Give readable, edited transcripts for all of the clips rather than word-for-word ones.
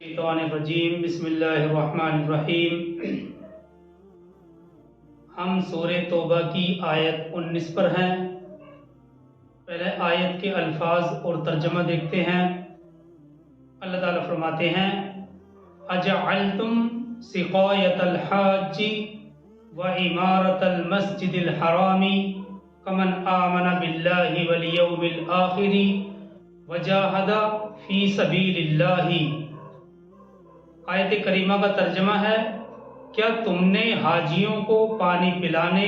الشیطان الرجیم بسم اللہ الرحمن الرحیم۔ ہم سورہ توبہ کی آیت 19 پر ہیں۔ پہلے آیت کے الفاظ اور ترجمہ دیکھتے ہیں۔ اللہ تعالیٰ فرماتے ہیں اجعلتم سقایۃ الحاج وعمارۃ المسجد الحرام کمن آمن باللہ والیوم الآخر وجاہد فی سبیل اللہ۔ آیت کریمہ کا ترجمہ ہے، کیا تم نے حاجیوں کو پانی پلانے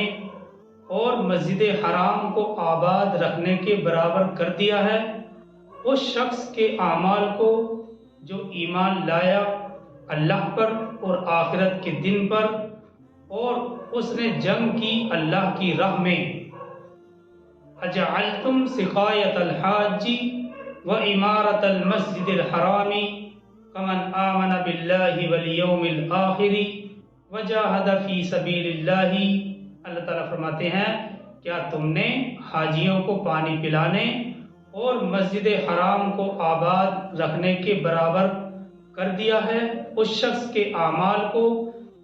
اور مسجد حرام کو آباد رکھنے کے برابر کر دیا ہے اس شخص کے اعمال کو جو ایمان لایا اللہ پر اور آخرت کے دن پر اور اس نے جنگ کی اللہ کی راہ میں۔ اجعلتم سقایۃ الحاج وعمارۃ المسجد الحرام کمن آمن باللہ والیوم الآخر وجاہد فی سبیل اللہ۔ اللہ تعالیٰ فرماتے ہیں، کیا تم نے حاجیوں کو پانی پلانے اور مسجد حرام کو آباد رکھنے کے برابر کر دیا ہے اس شخص کے اعمال کو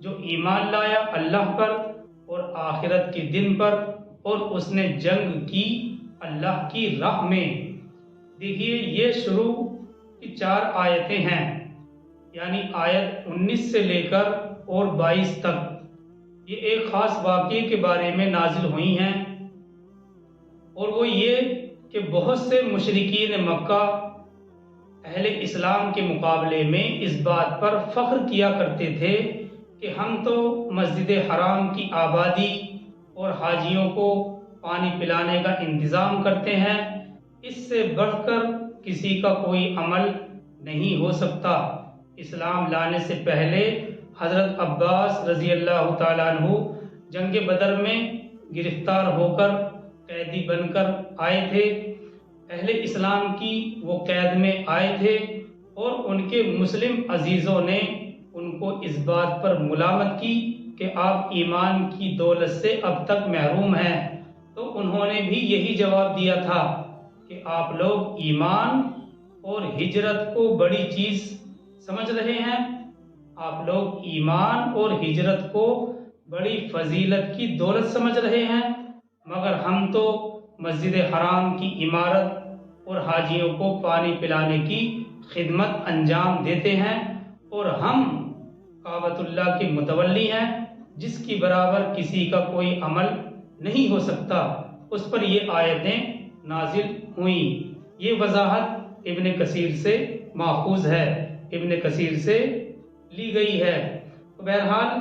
جو ایمان لایا اللہ پر اور آخرت کے دن پر اور اس نے جنگ کی اللہ کی راہ میں۔ دیکھیے، یہ شروع کی 4 آیتیں ہیں، یعنی آیت 19 سے لے کر اور 22 تک یہ ایک خاص واقعے کے بارے میں نازل ہوئی ہیں، اور وہ یہ کہ بہت سے مشرکین مکہ اہل اسلام کے مقابلے میں اس بات پر فخر کیا کرتے تھے کہ ہم تو مسجد حرام کی آبادی اور حاجیوں کو پانی پلانے کا انتظام کرتے ہیں، اس سے بڑھ کر کسی کا کوئی عمل نہیں ہو سکتا۔ اسلام لانے سے پہلے حضرت عباس رضی اللہ تعالیٰ عنہ جنگ بدر میں گرفتار ہو کر قیدی بن کر آئے تھے۔ اہل اسلام کی وہ قید میں آئے تھے اور ان کے مسلم عزیزوں نے ان کو اس بات پر ملامت کی کہ آپ ایمان کی دولت سے اب تک محروم ہیں، تو انہوں نے بھی یہی جواب دیا تھا کہ آپ لوگ ایمان اور ہجرت کو بڑی چیز سمجھ رہے ہیں، آپ لوگ ایمان اور ہجرت کو بڑی فضیلت کی دولت سمجھ رہے ہیں، مگر ہم تو مسجد حرام کی عمارت اور حاجیوں کو پانی پلانے کی خدمت انجام دیتے ہیں، اور ہم کعبۃ اللہ کے متولی ہیں جس کی برابر کسی کا کوئی عمل نہیں ہو سکتا۔ اس پر یہ آیتیں نازل ہوئیں۔ یہ وضاحت ابن کثیر سے ماخوذ ہے، ابن کثیر سے لی گئی ہے۔ بہرحال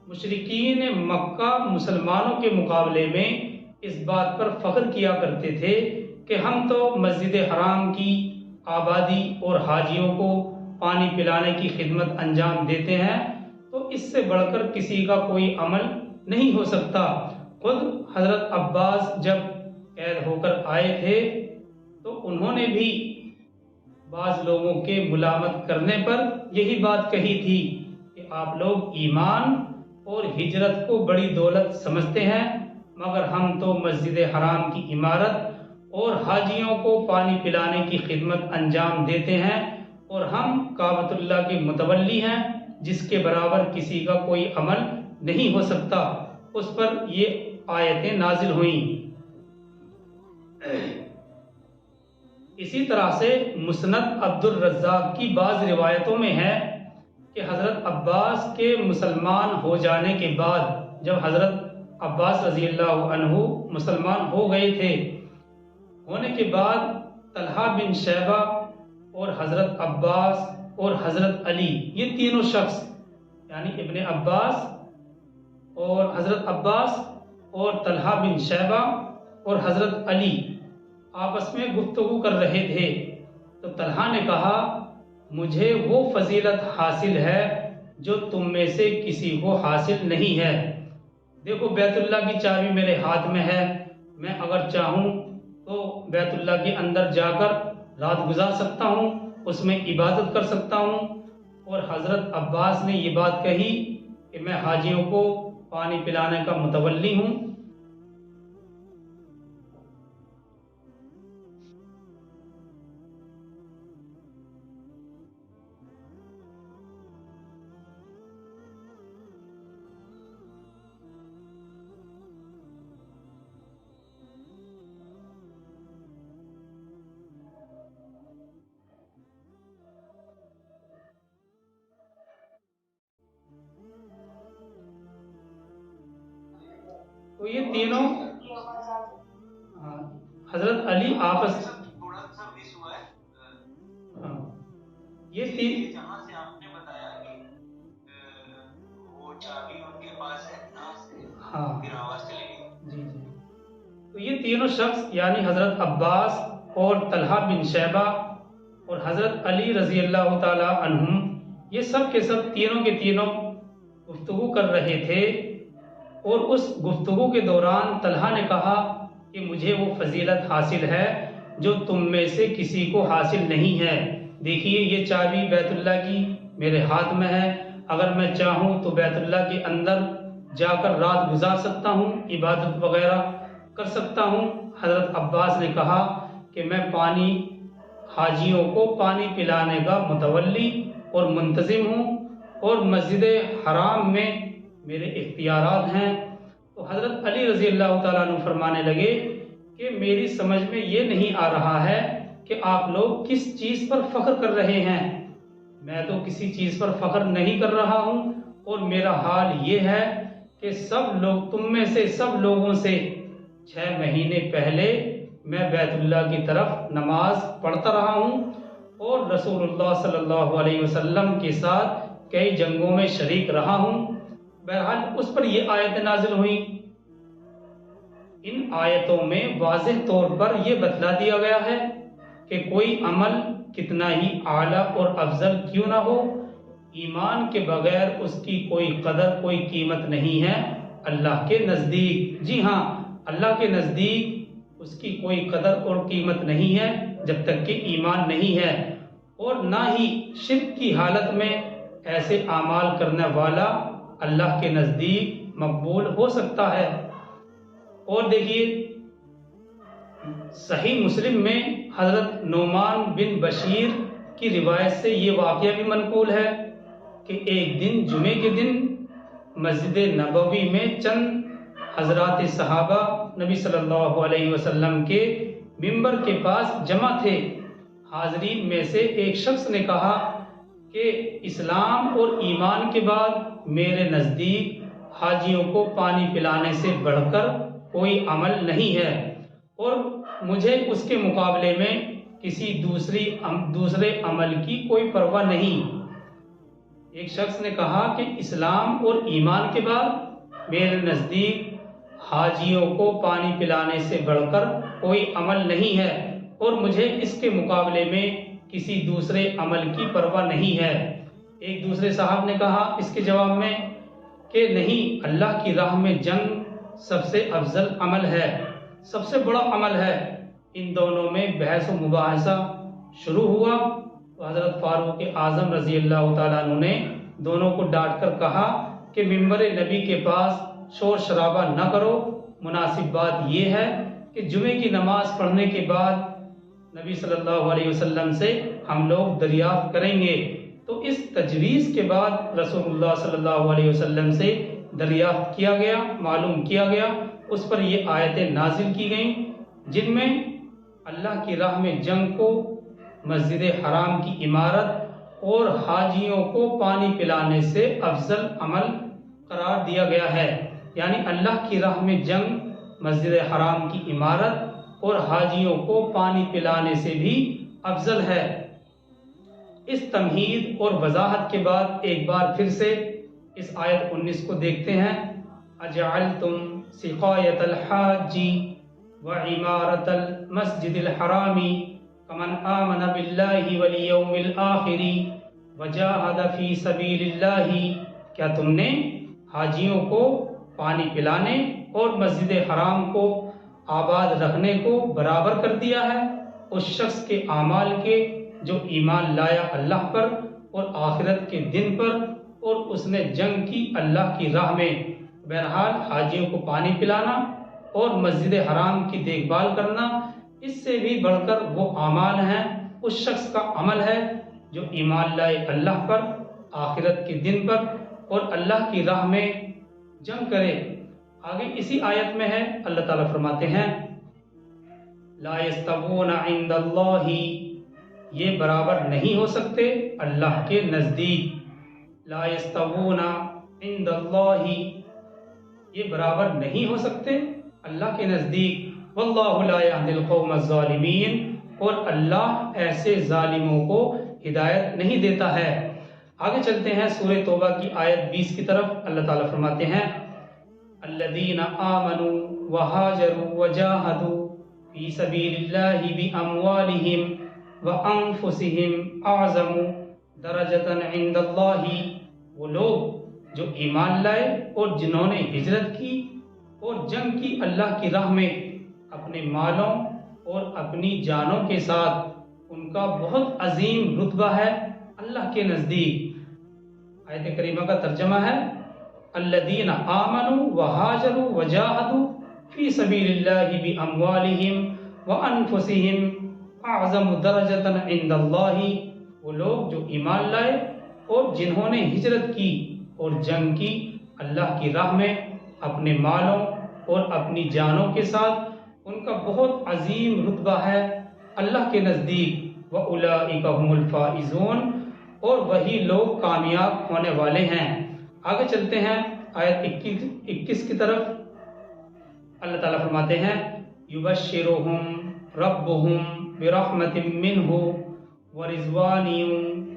مشرکین مکہ مسلمانوں کے مقابلے میں اس بات پر فخر کیا کرتے تھے کہ ہم تو مسجد حرام کی آبادی اور حاجیوں کو پانی پلانے کی خدمت انجام دیتے ہیں، تو اس سے بڑھ کر کسی کا کوئی عمل نہیں ہو سکتا۔ خود حضرت عباس جب قید ہو کر آئے تھے تو انہوں نے بھی بعض لوگوں کے ملامت کرنے پر یہی بات کہی تھی کہ آپ لوگ ایمان اور ہجرت کو بڑی دولت سمجھتے ہیں، مگر ہم تو مسجد حرام کی عمارت اور حاجیوں کو پانی پلانے کی خدمت انجام دیتے ہیں، اور ہم کعبۃ اللہ کے متولی ہیں جس کے برابر کسی کا کوئی عمل نہیں ہو سکتا۔ اس پر یہ آیتیں نازل ہوئیں۔ اسی طرح سے مسند عبد الرزاق کی بعض روایتوں میں ہے کہ حضرت عباس کے مسلمان ہو جانے کے بعد، جب حضرت عباس رضی اللہ عنہ مسلمان ہو گئے تھے، ہونے کے بعد طلحہ بن شیبہ اور حضرت عباس اور حضرت علی، یہ تینوں شخص یعنی ابن عباس اور حضرت عباس اور طلحہ بن شیبہ اور حضرت علی آپس میں گفتگو کر رہے تھے، تو طلحہ نے کہا مجھے وہ فضیلت حاصل ہے جو تم میں سے کسی کو حاصل نہیں ہے۔ دیکھو، بیت اللہ کی چابی میرے ہاتھ میں ہے، میں اگر چاہوں تو بیت اللہ کے اندر جا کر رات گزار سکتا ہوں، اس میں عبادت کر سکتا ہوں۔ اور حضرت عباس نے یہ بات کہی کہ میں حاجیوں کو پانی پلانے کا متولی ہوں۔ تو یہ تینوں حضرت علی آپس یہ تین جہاں سے آپ نے بتایا کہ وہ چابی ان کے پاس ہے پھر آواز چلے گی. جی جی. تو یہ تینوں شخص یعنی حضرت عباس اور طلحہ بن شیبہ اور حضرت علی رضی اللہ تعالی عنہم، یہ سب کے سب تینوں کے تینوں گفتگو کر رہے تھے، اور اس گفتگو کے دوران طلحہ نے کہا کہ مجھے وہ فضیلت حاصل ہے جو تم میں سے کسی کو حاصل نہیں ہے. دیکھیے یہ چابی بیت اللہ کی میرے ہاتھ میں ہے، اگر میں چاہوں تو بیت اللہ کے اندر جا کر رات گزار سکتا ہوں، عبادت وغیرہ کر سکتا ہوں. حضرت عباس نے کہا کہ میں حاجیوں کو پانی پلانے کا متولی اور منتظم ہوں، اور مسجد حرام میں میرے اختیارات ہیں. تو حضرت علی رضی اللہ تعالیٰ عنہ فرمانے لگے کہ میری سمجھ میں یہ نہیں آ رہا ہے کہ آپ لوگ کس چیز پر فخر کر رہے ہیں. میں تو کسی چیز پر فخر نہیں کر رہا ہوں، اور میرا حال یہ ہے کہ سب لوگ تم میں سے سب لوگوں سے 6 مہینے پہلے میں بیت اللہ کی طرف نماز پڑھتا رہا ہوں، اور رسول اللہ صلی اللہ علیہ وسلم کے ساتھ کئی جنگوں میں شریک رہا ہوں. بہرحال اس پر یہ آیت نازل ہوئی. ان آیتوں میں واضح طور پر یہ بتلا دیا گیا ہے کہ کوئی عمل کتنا ہی اعلیٰ اور افضل کیوں نہ ہو، ایمان کے بغیر اس کی کوئی قدر کوئی قیمت نہیں ہے اللہ کے نزدیک. جی ہاں، اللہ کے نزدیک اس کی کوئی قدر اور قیمت نہیں ہے جب تک کہ ایمان نہیں ہے، اور نہ ہی شرک کی حالت میں ایسے اعمال کرنے والا اللہ کے نزدیک مقبول ہو سکتا ہے. اور دیکھیے صحیح مسلم میں حضرت نعمان بن بشیر کی روایت سے یہ واقعہ بھی منقول ہے کہ ایک دن جمعے کے دن مسجد نبوی میں چند حضرات صحابہ نبی صلی اللہ علیہ وسلم کے ممبر کے پاس جمع تھے. حاضرین میں سے ایک شخص نے کہا کہ اسلام اور ایمان کے بعد میرے نزدیک حاجیوں کو پانی پلانے سے بڑھ کر کوئی عمل نہیں ہے، اور مجھے اس کے مقابلے میں کسی دوسرے عمل کی کوئی پرواہ نہیں. ایک شخص نے کہا کہ اسلام اور ایمان کے بعد میرے نزدیک حاجیوں کو پانی پلانے سے بڑھ کر کوئی عمل نہیں ہے، اور مجھے اس کے مقابلے میں کسی دوسرے عمل کی پرواہ نہیں ہے. ایک دوسرے صاحب نے کہا اس کے جواب میں کہ نہیں، اللہ کی راہ میں جنگ سب سے افضل عمل ہے، سب سے بڑا عمل ہے. ان دونوں میں بحث و مباحثہ شروع ہوا تو حضرت فاروق اعظم رضی اللہ تعالیٰ عنہ نے دونوں کو ڈانٹ کر کہا کہ ممبر نبی کے پاس شور شرابہ نہ کرو. مناسب بات یہ ہے کہ جمعے کی نماز پڑھنے کے بعد نبی صلی اللہ علیہ وسلم سے ہم لوگ دریافت کریں گے. تو اس تجویز کے بعد رسول اللہ صلی اللہ علیہ وسلم سے دریافت کیا گیا، معلوم کیا گیا. اس پر یہ آیتیں نازل کی گئیں جن میں اللہ کی راہ میں جنگ کو مسجد حرام کی عمارت اور حاجیوں کو پانی پلانے سے افضل عمل قرار دیا گیا ہے. یعنی اللہ کی راہ میں جنگ مسجد حرام کی عمارت اور حاجیوں کو پانی پلانے سے بھی افضل ہے. اس تمہید اور وضاحت کے بعد ایک بار پھر سے اس آیت 19 کو دیکھتے ہیں. اجعلتم سقایۃ الحاج وعمارۃ المسجد الحرام کمن آمن باللہ والیوم الآخر وجاہد فی سبیل اللہ. کیا تم نے حاجیوں کو پانی پلانے اور مسجد حرام کو آباد رکھنے کو برابر کر دیا ہے اس شخص کے اعمال کے جو ایمان لایا اللہ پر اور آخرت کے دن پر اور اس نے جنگ کی اللہ کی راہ میں؟ بہرحال حاجیوں کو پانی پلانا اور مسجد حرام کی دیکھ بھال کرنا اس سے بھی بڑھ کر وہ اعمال ہیں، اس شخص کا عمل ہے جو ایمان لائے اللہ پر، آخرت کے دن پر اور اللہ کی راہ میں جنگ کرے. آگے اسی آیت میں ہے اللہ تعالیٰ فرماتے ہیں لا یستوون عند اللہ، یہ برابر نہیں ہو سکتے اللہ کے نزدیک. لا یستوون عند اللہ، یہ برابر نہیں ہو سکتے اللہ کے نزدیک۔ واللہ لا یہدی القوم الظالمین، اور اللہ ایسے ظالموں کو ہدایت نہیں دیتا ہے۔ آگے چلتے ہیں سورہ توبہ کی آیت 20 کی طرف۔ اللہ تعالیٰ فرماتے ہیں الذین آمنوا وہاجروا وجاہدوا فی سبیل اللہ باموالہم وانفسہم اعظم درجۃ عند اللہ، وہ لوگ جو ایمان لائے اور جنہوں نے ہجرت کی اور جنگ کی اللہ کی راہ میں اپنے مالوں اور اپنی جانوں کے ساتھ، ان کا بہت عظیم رتبہ ہے اللہ کے نزدیک۔ آیت کریمہ کا ترجمہ ہے الذین آمنوا وہاجروا وجاہدوا فی سبیل اللہ باموالہم وانفسہم اعظم درجۃ عند اللہ، وہ لوگ جو ایمان لائے اور جنہوں نے ہجرت کی اور جنگ کی اللہ کی راہ میں اپنے مالوں اور اپنی جانوں کے ساتھ، ان کا بہت عظیم رتبہ ہے اللہ کے نزدیک۔ وَأُولَئِكَ هُمُ الْفَائِزُونَ، اور وہی لوگ کامیاب ہونے والے ہیں۔ آگے چلتے ہیں آیت 21 کی طرف۔ اللہ تعالیٰ فرماتے ہیں يُبَشِّرُهُمْ رَبُّهُمْ بِرَحْمَةٍ مِّنْهُ وَرِضْوَانٍ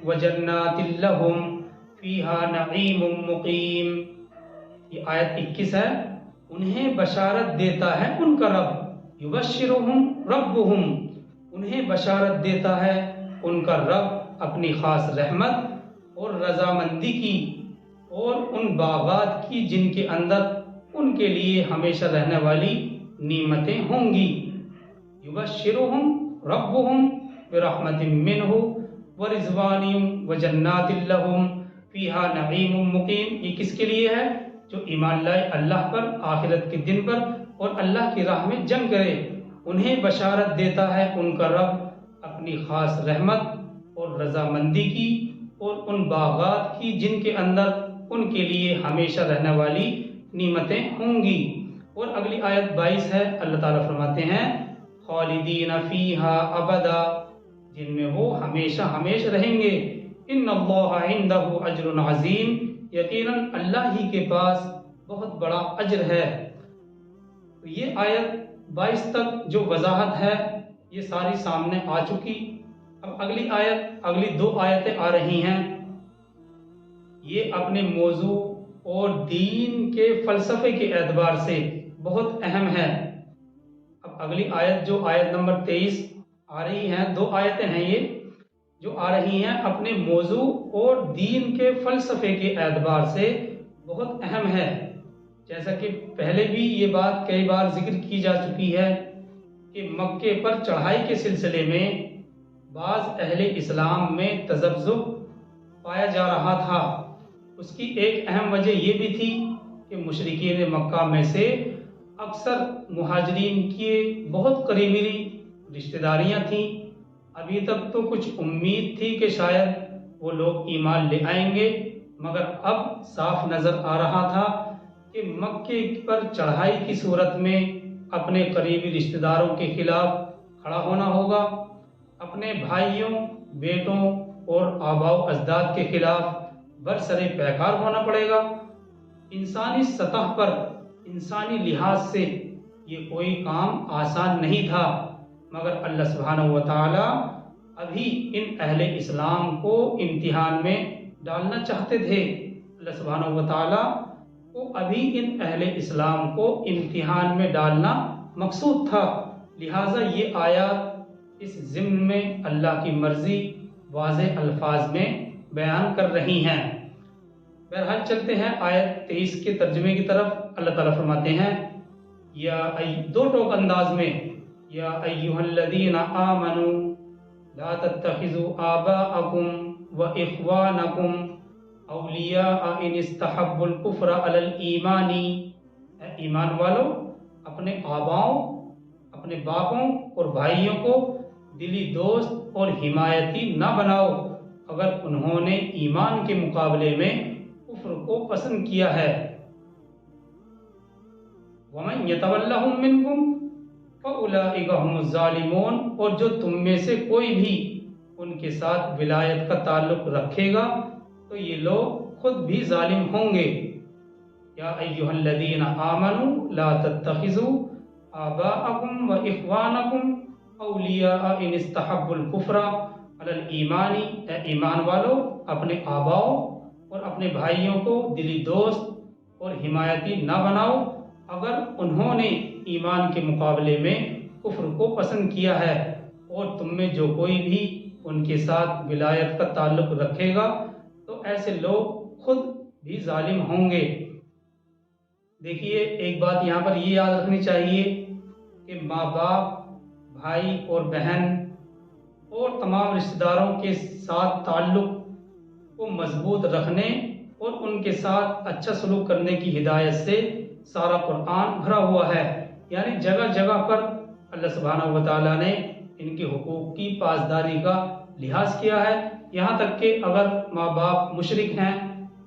وَجَنَّاتٍ لَّهُمْ فِيهَا نَعِيمٌ مُقِيمٌ۔ یہ آیت 21 ہے۔ انہیں بشارت دیتا ہے ان کا رب، يُبَشِّرُهُمْ رَبُّهُمْ، انہیں بشارت دیتا ہے ان کا رب اپنی خاص رحمت اور رضامندی کی اور ان باغات کی جن کے اندر ان کے لیے ہمیشہ رہنے والی نعمتیں ہوں گی۔ یبشرہم ربہم برحمت منہ ورضوان وجنات لہم فیہا نعیم مقیم۔ یہ کس کے لیے ہے؟ جو ایمان لائے اللہ پر، آخرت کے دن پر، اور اللہ کی راہ میں جنگ کرے، انہیں بشارت دیتا ہے ان کا رب اپنی خاص رحمت اور رضامندی کی اور ان باغات کی جن کے اندر ان کے لیے ہمیشہ رہنے والی نعمتیں ہوں گی۔ اور اگلی آیت 22 ہے۔ اللہ تعالیٰ فرماتے ہیں خالدین فیہا ابدا، جن میں وہ ہمیشہ ہمیشہ رہیں گے۔ ان اللہ عندہ اجر عظیم، یقیناً اللہ ہی کے پاس بہت بڑا اجر ہے۔ تو یہ آیت 22 تک جو وضاحت ہے یہ ساری سامنے آ چکی۔ اب اگلی دو آیتیں آ رہی ہیں، یہ اپنے موضوع اور دین کے فلسفے کے اعتبار سے بہت اہم ہے۔ اب اگلی آیت جو آیت نمبر 23 آ رہی ہیں، دو آیتیں ہیں یہ جو آ رہی ہیں، اپنے موضوع اور دین کے فلسفے کے اعتبار سے بہت اہم ہے۔ جیسا کہ پہلے بھی یہ بات کئی بار ذکر کی جا چکی ہے کہ مکے پر چڑھائی کے سلسلے میں بعض اہل اسلام میں تذبذب پایا جا رہا تھا۔ اس کی ایک اہم وجہ یہ بھی تھی کہ مشرکین مکہ میں سے اکثر مہاجرین کی بہت قریبی رشتہ داریاں تھیں۔ ابھی تک تو کچھ امید تھی کہ شاید وہ لوگ ایمان لے آئیں گے، مگر اب صاف نظر آ رہا تھا کہ مکے پر چڑھائی کی صورت میں اپنے قریبی رشتہ داروں کے خلاف کھڑا ہونا ہوگا، اپنے بھائیوں، بیٹوں اور آباء و اجداد کے خلاف برسر پیکار ہونا پڑے گا۔ انسانی سطح پر، انسانی لحاظ سے یہ کوئی کام آسان نہیں تھا، مگر اللہ سبحانہ و تعالی ابھی ان اہل اسلام کو امتحان میں ڈالنا چاہتے تھے۔ اللہ سبحانہ و تعالی کو ابھی ان اہل اسلام کو امتحان میں ڈالنا مقصود تھا، لہٰذا یہ آیات اس ضمن میں اللہ کی مرضی واضح الفاظ میں بیان کر رہی ہیں۔ بہرحال چلتے ہیں آیت 23 کے ترجمے کی طرف۔ اللہ تعالیٰ فرماتے ہیں دو ٹوک انداز میں، یا ایھا الذین آمنوا لا تتخذوا آباءکم واخوانکم اولیاء ان استحبوا الکفر علی الایمان، اے ایمان والو اپنے آباؤں، اپنے باپوں اور بھائیوں کو دلی دوست اور حمایتی نہ بناؤ اگر انہوں نے ایمان کے مقابلے میں کفر کو پسند کیا ہے۔ وَمَن يَتَوَلَّهُم مِّنكُمْ فَأُولَٰئِكَ هُمُ الظَّالِمُونَ، اور جو تم میں سے کوئی بھی ان کے ساتھ ولایت کا تعلق رکھے گا تو یہ لوگ خود بھی ظالم ہوں گے۔ یا ایھا الذین آمنوا لا تتخذوا آباءکم و اخوانکم اولیاء ان استحبوا الکفر علی الایمان، اے ایمان والو اپنے آباؤں اور اپنے بھائیوں کو دلی دوست اور حمایتی نہ بناؤ اگر انہوں نے ایمان کے مقابلے میں کفر کو پسند کیا ہے، اور تم میں جو کوئی بھی ان کے ساتھ ولایت کا تعلق رکھے گا تو ایسے لوگ خود بھی ظالم ہوں گے۔ دیکھیے ایک بات یہاں پر یہ یاد رکھنی چاہیے کہ ماں باپ، بھائی اور بہن اور تمام رشتہ داروں کے ساتھ تعلق کو مضبوط رکھنے اور ان کے ساتھ اچھا سلوک کرنے کی ہدایت سے سارا قرآن بھرا ہوا ہے۔ یعنی جگہ جگہ پر اللہ سبحانہ و تعالیٰ نے ان کے حقوق کی پاسداری کا لحاظ کیا ہے، یہاں تک کہ اگر ماں باپ مشرک ہیں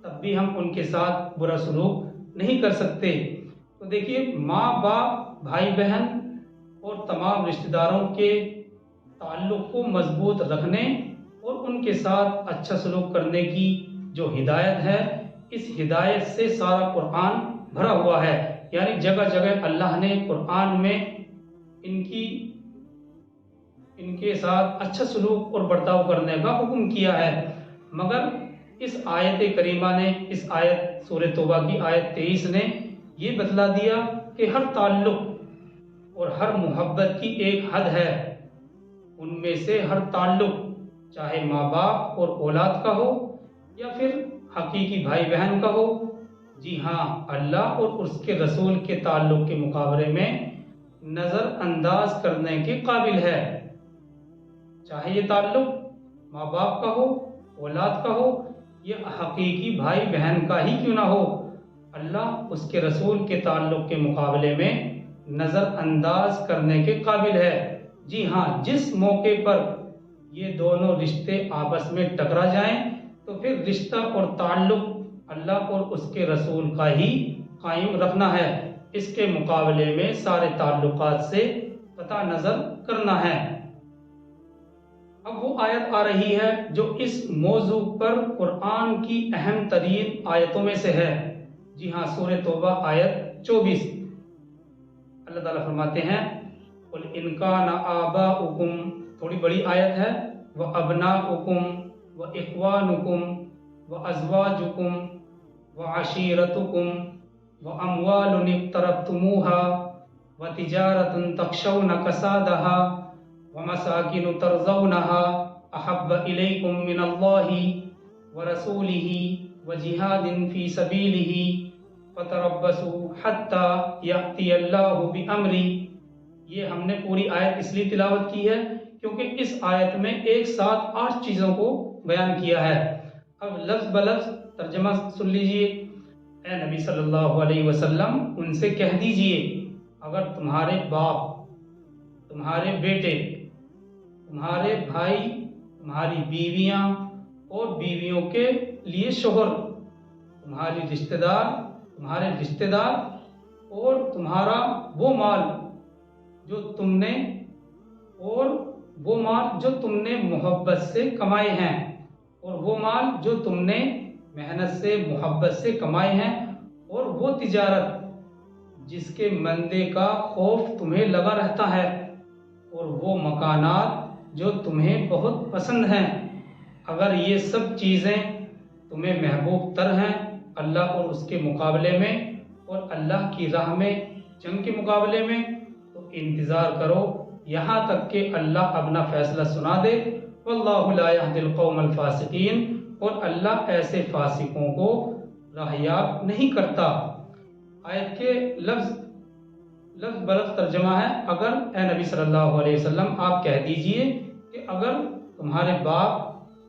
تب بھی ہم ان کے ساتھ برا سلوک نہیں کر سکتے۔ تو دیکھیے ماں باپ، بھائی بہن اور تمام رشتہ داروں کے تعلق کو مضبوط رکھنے اور ان کے ساتھ اچھا سلوک کرنے کی جو ہدایت ہے، اس ہدایت سے سارا قرآن بھرا ہوا ہے۔ یعنی جگہ جگہ اللہ نے قرآن میں ان کے ساتھ اچھا سلوک اور برتاؤ کرنے کا حکم کیا ہے، مگر اس آیت کریمہ نے، اس آیت سورہ توبہ کی آیت 23 نے یہ بتلا دیا کہ ہر تعلق اور ہر محبت کی ایک حد ہے۔ ان میں سے ہر تعلق چاہے ماں باپ اور اولاد کا ہو یا پھر حقیقی بھائی بہن کا ہو، جی ہاں اللہ اور اس کے رسول کے تعلق کے مقابلے میں نظر انداز کرنے کے قابل ہے۔ چاہے یہ تعلق ماں باپ کا ہو، اولاد کا ہو یا حقیقی بھائی بہن کا ہی کیوں نہ ہو، اللہ اس کے رسول کے تعلق کے مقابلے میں نظر انداز کرنے کے قابل ہے۔ جی ہاں جس موقع پر یہ دونوں رشتے آپس میں ٹکرا جائیں تو پھر رشتہ اور تعلق اللہ اور اس کے رسول کا ہی قائم رکھنا ہے، اس کے مقابلے میں سارے تعلقات سے قطع نظر کرنا ہے۔ اب وہ آیت آ رہی ہے جو اس موضوع پر قرآن کی اہم ترین آیتوں میں سے ہے۔ جی ہاں سورہ توبہ آیت 24، اللہ تعالیٰ فرماتے ہیں قُلْ إِنْ كَانَ آبَاؤُكُمْ، تھوڑی بڑی آیت ہے، وَأَبْنَاؤُكُمْ وَإِخْوَانُكُمْ وَأَزْوَاجُكُمْ وَعَشِيرَتُكُمْ وَأَمْوَالٌ اقْتَرَفْتُمُوهَا وَتِجَارَةٌ تَخْشَوْنَ كَسَادَهَا وَمَسَاكِنُ تَرْضَوْنَهَا أَحَبَّ إِلَيْكُم مِّنَ اللَّهِ وَرَسُولِهِ وَجِهَادٍ فِي سَبِيلِهِ فَتَرَبَّصُوا حَتَّى يَأْتِيَ اللَّهُ بِأَمْرِهِ۔ یہ ہم نے پوری آیت اس لیے تلاوت کی ہے کیونکہ اس آیت میں ایک ساتھ 8 چیزوں کو بیان کیا ہے۔ اب لفظ بلفظ ترجمہ سن لیجئے۔ اے نبی صلی اللہ علیہ وسلم ان سے کہہ دیجئے اگر تمہارے باپ، تمہارے بیٹے، تمہارے بھائی، تمہاری بیویاں اور بیویوں کے لیے شوہر، تمہارے رشتہ دار اور تمہارا وہ مال جو تم نے محبت سے کمائے ہیں، اور وہ مال جو تم نے محنت سے محبت سے کمائے ہیں، اور وہ تجارت جس کے مندے کا خوف تمہیں لگا رہتا ہے، اور وہ مکانات جو تمہیں بہت پسند ہیں۔ اگر یہ سب چیزیں تمہیں محبوب تر ہیں اللہ اور اس کے مقابلے میں اور اللہ کی راہ میں جنگ کے مقابلے میں، تو انتظار کرو یہاں تک کہ اللہ اپنا فیصلہ سنا دے۔ واللہ لا یہدی القوم الفاسقین، اور اللہ ایسے فاسقوں کو راہیاب نہیں کرتا۔ آیت کے لفظ بلفظ ترجمہ ہے، اگر اے نبی صلی اللہ علیہ وسلم آپ کہہ دیجئے کہ اگر تمہارے باپ،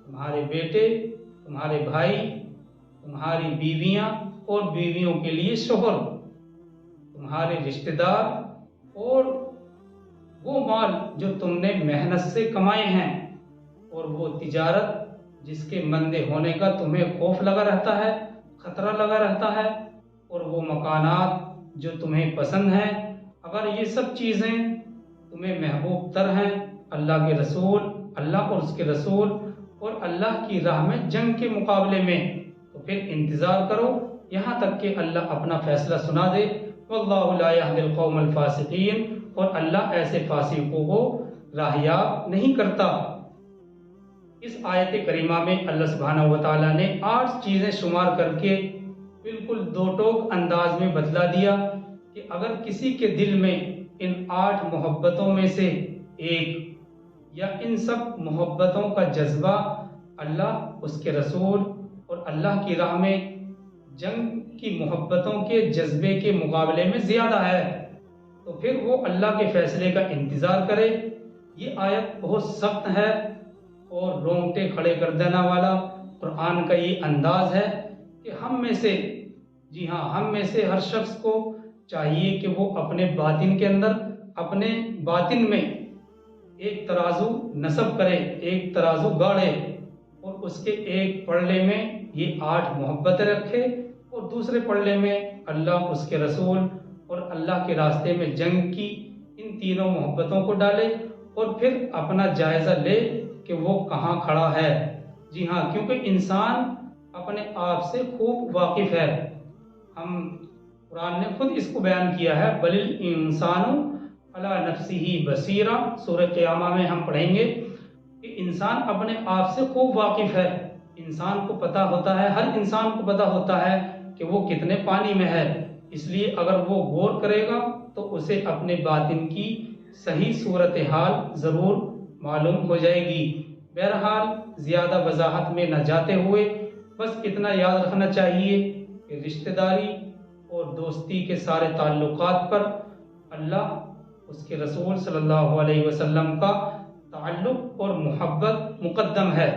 تمہارے بیٹے، تمہارے بھائی، تمہاری بیویاں اور بیویوں کے لیے شوہر، تمہارے رشتہ دار اور وہ مال جو تم نے محنت سے کمائے ہیں، اور وہ تجارت جس کے مندے ہونے کا تمہیں خوف لگا رہتا ہے، خطرہ لگا رہتا ہے، اور وہ مکانات جو تمہیں پسند ہیں، اگر یہ سب چیزیں تمہیں محبوب تر ہیں اللہ اور اس کے رسول اور اللہ کی راہ میں جنگ کے مقابلے میں، تو پھر انتظار کرو یہاں تک کہ اللہ اپنا فیصلہ سنا دے۔ واللہ لا یہدی القوم الفاسقین، اور اللہ ایسے فاسقوں کو راہیاب نہیں کرتا۔ اس آیت کریمہ میں اللہ سبحانہ و تعالیٰ نے 8 چیزیں شمار کر کے بالکل دو ٹوک انداز میں بتلا دیا کہ اگر کسی کے دل میں ان 8 محبتوں میں سے ایک یا ان سب محبتوں کا جذبہ اللہ، اس کے رسول اور اللہ کی راہ میں جنگ کی محبتوں کے جذبے کے مقابلے میں زیادہ ہے، تو پھر وہ اللہ کے فیصلے کا انتظار کرے۔ یہ آیت بہت سخت ہے اور رونگٹے کھڑے کر دینے والا قرآن کا یہ انداز ہے کہ ہم میں سے، جی ہاں، ہم میں سے ہر شخص کو چاہیے کہ وہ اپنے باطن کے اندر، اپنے باطن میں ایک ترازو نصب کرے، ایک ترازو گاڑے، اور اس کے ایک پلڑے میں یہ 8 محبتیں رکھے اور دوسرے پلڑے میں اللہ، اس کے رسول اور اللہ کے راستے میں جنگ کی ان تینوں محبتوں کو ڈالے، اور پھر اپنا جائزہ لے کہ وہ کہاں کھڑا ہے۔ جی ہاں، کیونکہ انسان اپنے آپ سے خوب واقف ہے۔ ہم قرآن نے خود اس کو بیان کیا ہے، بل الانسان علی نفسہ بصیرہ، سورہ قیامہ میں ہم پڑھیں گے کہ انسان اپنے آپ سے خوب واقف ہے۔ انسان کو پتہ ہوتا ہے، ہر انسان کو پتہ ہوتا ہے کہ وہ کتنے پانی میں ہے، اس لیے اگر وہ غور کرے گا تو اسے اپنے باطن کی صحیح صورتحال ضرور معلوم ہو جائے گی۔ بہرحال زیادہ وضاحت میں نہ جاتے ہوئے بس اتنا یاد رکھنا چاہیے کہ رشتہ داری اور دوستی کے سارے تعلقات پر اللہ، اس کے رسول صلی اللہ علیہ وسلم کا تعلق اور محبت مقدم ہے۔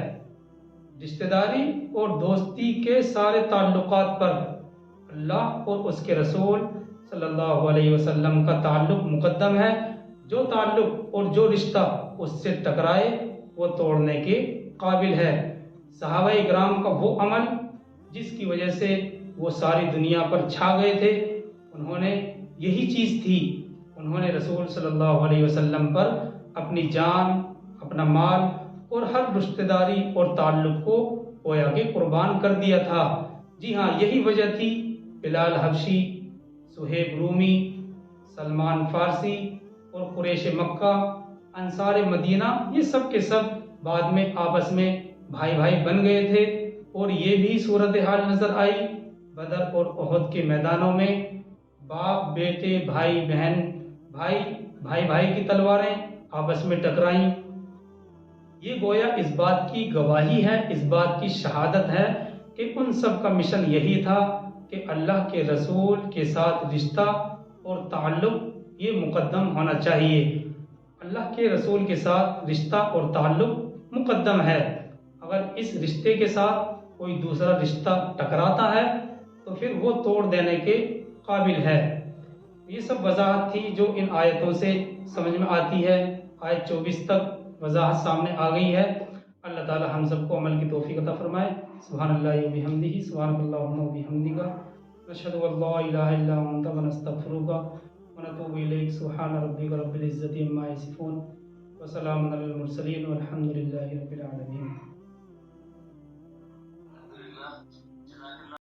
رشتہ داری اور دوستی کے سارے تعلقات پر اللہ اور اس کے رسول صلی اللہ علیہ وسلم کا تعلق مقدم ہے۔ جو تعلق اور جو رشتہ اس سے ٹکرائے وہ توڑنے کے قابل ہے۔ صحابہ کرام کا وہ عمل جس کی وجہ سے وہ ساری دنیا پر چھا گئے تھے، انہوں نے یہی چیز تھی، انہوں نے رسول صلی اللہ علیہ وسلم پر اپنی جان، اپنا مال اور ہر رشتہ داری اور تعلق کو گویا کہ قربان کر دیا تھا۔ جی ہاں، یہی وجہ تھی بلال حبشی، صہیب رومی، سلمان فارسی اور قریش مکہ، انصار مدینہ، یہ سب کے سب بعد میں آپس میں بھائی بھائی بن گئے تھے، اور یہ بھی صورتحال نظر آئی بدر اور احد کے میدانوں میں۔ باپ بیٹے، بھائی بہن، بھائی کی تلواریں آپس میں ٹکرائیں۔ یہ گویا اس بات کی گواہی ہے، اس بات کی شہادت ہے کہ ان سب کا مشن یہی تھا کہ اللہ کے رسول کے ساتھ رشتہ اور تعلق یہ مقدم ہونا چاہیے۔ اللہ کے رسول کے ساتھ رشتہ اور تعلق مقدم ہے۔ اگر اس رشتے کے ساتھ کوئی دوسرا رشتہ ٹکراتا ہے تو پھر وہ توڑ دینے کے قابل ہے۔ یہ سب وضاحت تھی جو ان آیتوں سے سمجھ میں آتی ہے۔ آیت 24 تک وضاحت سامنے آ گئی ہے۔ اللہ تعالی ہم سب کو عمل کی توفیق عطا فرمائے۔ سبحان اللہ و بحمدہ، سبحانک اللہم و بحمدک، نشہد ان لا الہ الا انت ونستغفرک ونتوب الیک۔ سبحان ربک رب العزۃ عما یصفون وسلام علی المرسلین والحمد للہ رب العالمین۔